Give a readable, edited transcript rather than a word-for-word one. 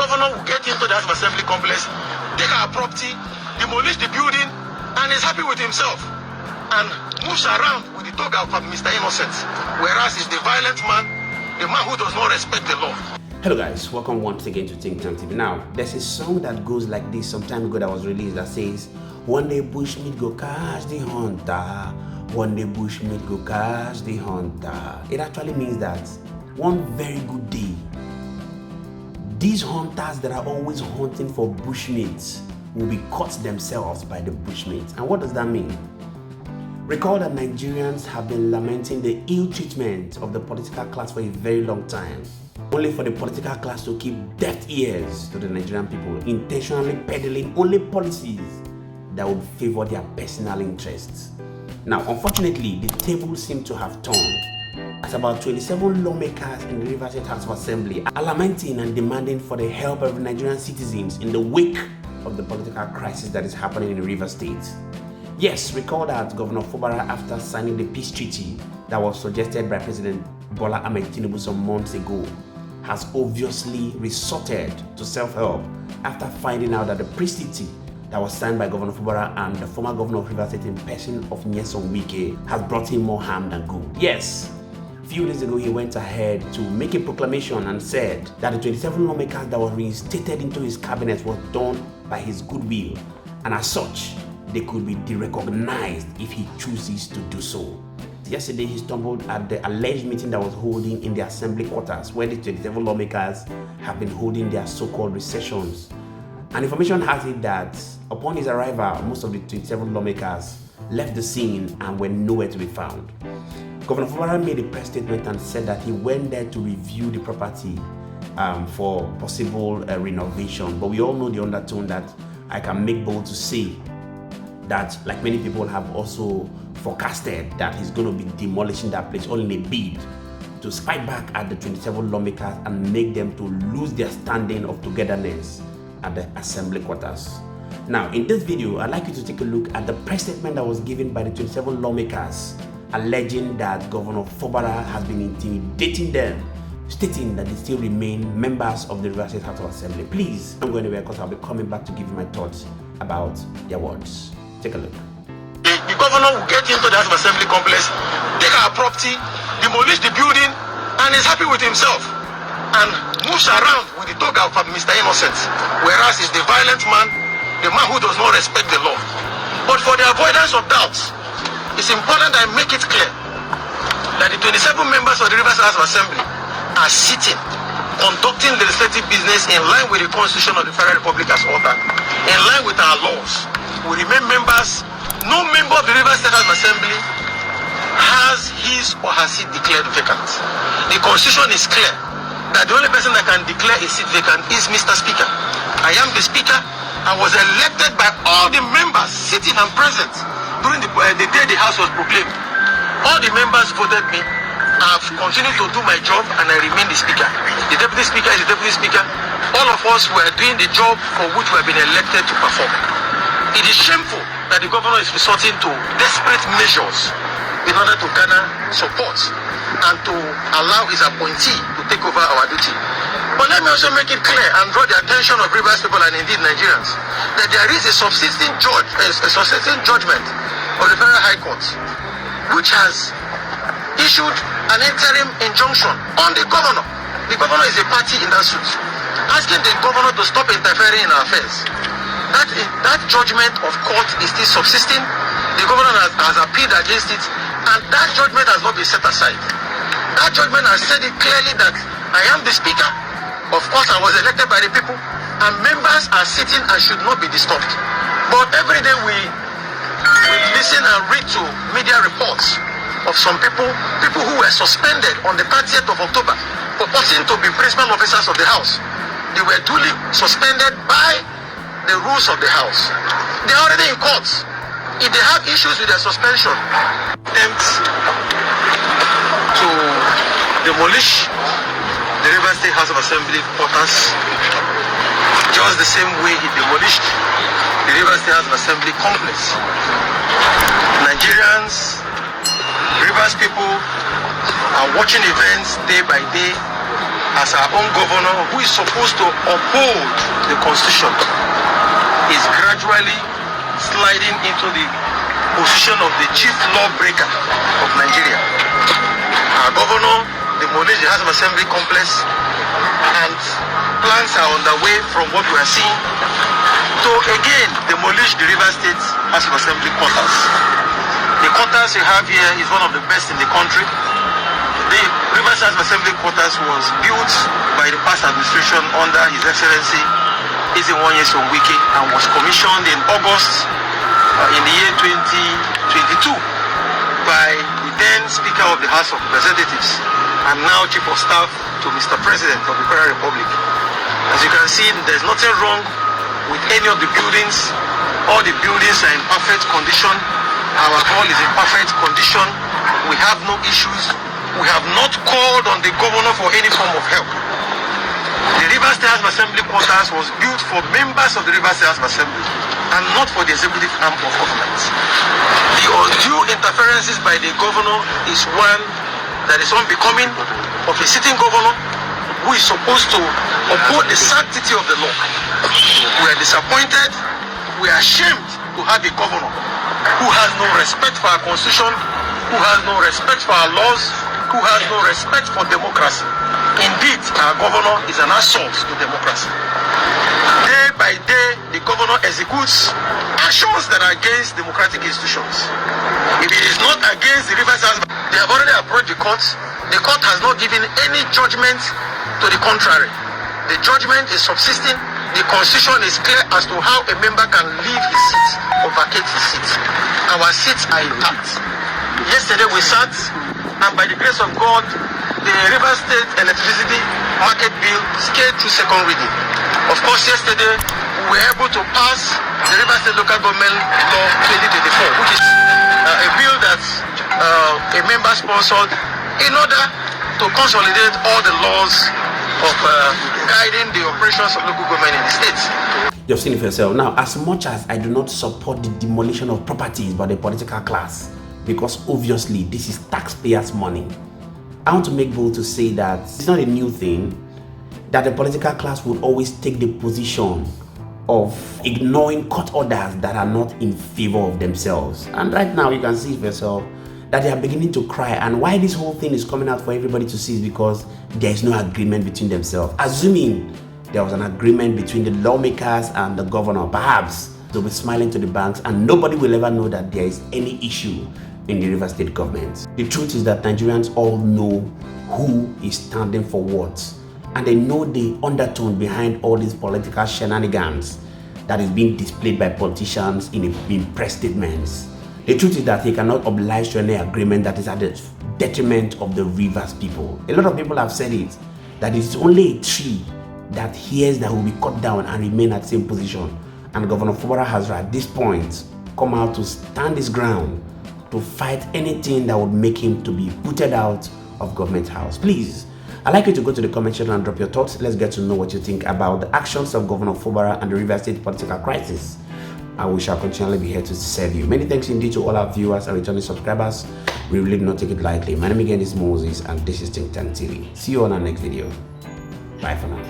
governor will get into the House of Assembly complex, take our property, demolish the building, and is happy with himself, and moves around with the toga of Mr. Innocent, whereas he's the violent man, the man who does not respect the law. Hello guys, welcome once again to Think Tank TV. Now, there's a song that goes like this some time ago that was released that says, "One day bushmeat go catch the hunter, one day bushmeat go catch the hunter." It actually means that one very good day, these hunters that are always hunting for bushmeat will be caught themselves by the bushmeat. And what does that mean? Recall that Nigerians have been lamenting the ill treatment of the political class for a very long time, only for the political class to keep deaf ears to the Nigerian people, intentionally peddling only policies that would favor their personal interests. Now, unfortunately, the tables seem to have turned, as about 27 lawmakers in the Rivers State House of Assembly are lamenting and demanding for the help of Nigerian citizens in the wake of the political crisis that is happening in Rivers State. Yes, recall that Governor Fubara, after signing the peace treaty that was suggested by President Bola Ahmed Tinubu some months ago, has obviously resorted to self-help after finding out that the peace treaty that was signed by Governor Fubara and the former governor of Rivers State in person of Nyesom Wike has brought him more harm than good. Yes, a few days ago he went ahead to make a proclamation and said that the 27 lawmakers that were reinstated into his cabinet was done by his goodwill, and as such, they could be derecognized if he chooses to do so. Yesterday, he stumbled at the alleged meeting that was holding in the assembly quarters, where the 27 lawmakers have been holding their so-called recessions. And information has it that upon his arrival, most of the 27 lawmakers left the scene and were nowhere to be found. Governor Fubara made a press statement and said that he went there to review the property for possible renovation. But we all know the undertone that I can make bold to say that, like many people have also forecasted, that he's going to be demolishing that place all in a bid to spite back at the 27 lawmakers and make them to lose their standing of togetherness at the assembly quarters. Now, in this video, I'd like you to take a look at the press statement that was given by the 27 lawmakers, alleging that Governor Fubara has been intimidating them, stating that they still remain members of the Rivers State House of Assembly. Please don't go anywhere, because I'll be coming back to give you my thoughts about their words. Take a look. The governor will get into the House of Assembly complex, take our property, demolish the building, and is happy with himself, and moves around with the toga of Mr. Innocent, whereas he's the violent man, the man who does not respect the law. But for the avoidance of doubts, it's important that I make it clear that the 27 members of the Rivers House of Assembly are sitting, conducting legislative business in line with the Constitution of the Federal Republic as ordered, in line with our laws. We remain members. No member of the Rivers State House of Assembly has his or her seat declared vacant. The Constitution is clear that the only person that can declare a seat vacant is Mr. Speaker. I am the Speaker. I was elected by all the members sitting and present during the day the House was proclaimed. All the members voted me. I've continued to do my job and I remain the Speaker. The Deputy Speaker is the Deputy Speaker. All of us were doing the job for which we have been elected to perform. It is shameful that the governor is resorting to desperate measures in order to garner support and to allow his appointee to take over our duty. But let me also make it clear and draw the attention of Rivers people and indeed Nigerians that there is a subsisting judgment of the Federal High Court which has issued an interim injunction on the governor. The governor is a party in that suit, asking the governor to stop interfering in our affairs. That judgment of court is still subsisting. The governor has appealed against it, and that judgment has not been set aside. That judgment has said it clearly that I am the Speaker. Of course, I was elected by the people, and members are sitting and should not be disturbed. But every day we listen and read to media reports of some people who were suspended on the 30th of October, purporting to be principal officers of the House. They were duly suspended by the rules of the House. They are already in court. If they have issues with their suspension, attempts to demolish the Rivers State House of Assembly quarters, just the same way he demolished the Rivers State House of Assembly complex. Nigerians, Rivers people are watching events day by day as our own governor, who is supposed to uphold the constitution, is gradually sliding into the position of the chief lawbreaker of Nigeria. Our governor demolished the House of Assembly complex, and plans are underway from what we are seeing to again demolish the River State House of Assembly quarters. The quarters you have here is one of the best in the country. The River State House of Assembly quarters was built by the past administration under His Excellency Edison Nyesom Wike and was commissioned in August in the year 2022 by the then Speaker of the House of Representatives and now Chief of Staff to Mr. President of the Federal Republic. As you can see, there's nothing wrong with any of the buildings. All the buildings are in perfect condition. Our hall is in perfect condition. We have no issues. We have not called on the governor for any form of help. The River State House of Assembly quarters was built for members of the River State House of Assembly and not for the executive arm of government. The undue interferences by the governor is one that is unbecoming of a sitting governor who is supposed to uphold the sanctity of the law. We are disappointed. We are ashamed to have a governor who has no respect for our constitution, who has no respect for our laws, who has no respect for democracy. Indeed, our governor is an assault to democracy. Day by day, the governor executes actions that are against democratic institutions. If it is not against the River State, they have already approached the court. The court has not given any judgment to the contrary. The judgment is subsisting. The constitution is clear as to how a member can leave his seat or vacate his seat. Our seats are intact. Yesterday we sat, and by the grace of God, the River State Electricity Market Bill scaled through second reading. Of course, yesterday we were able to pass the River State Local Government Law 2024, which is a bill that a member sponsored in order to consolidate all the laws of guiding the operations of local government in the states. You've seen it for yourself. Now, as much as I do not support the demolition of properties by the political class, because obviously this is taxpayers' money, I want to make bold to say that it's not a new thing that the political class would always take the position of ignoring court orders that are not in favor of themselves. And right now you can see it for yourself that they are beginning to cry. And why this whole thing is coming out for everybody to see is because there is no agreement between themselves. Assuming there was an agreement between the lawmakers and the governor, perhaps they'll be smiling to the banks and nobody will ever know that there is any issue in the River State government. The truth is that Nigerians all know who is standing for what, and they know the undertone behind all these political shenanigans that is being displayed by politicians in press statements. The truth is that he cannot oblige to any agreement that is at the detriment of the Rivers people. A lot of people have said it, that it's only a tree that hears that will be cut down and remain at the same position. And Governor Fubara has at this point come out to stand his ground to fight anything that would make him to be booted out of government house. Please, I'd like you to go to the comment section and drop your thoughts. Let's get to know what you think about the actions of Governor Fubara and the River State political crisis. And we shall continually be here to serve you. Many thanks indeed to all our viewers and returning subscribers. We really do not take it lightly. My name again is Moses, and this is Think Tank TV. See you on our next video. Bye for now.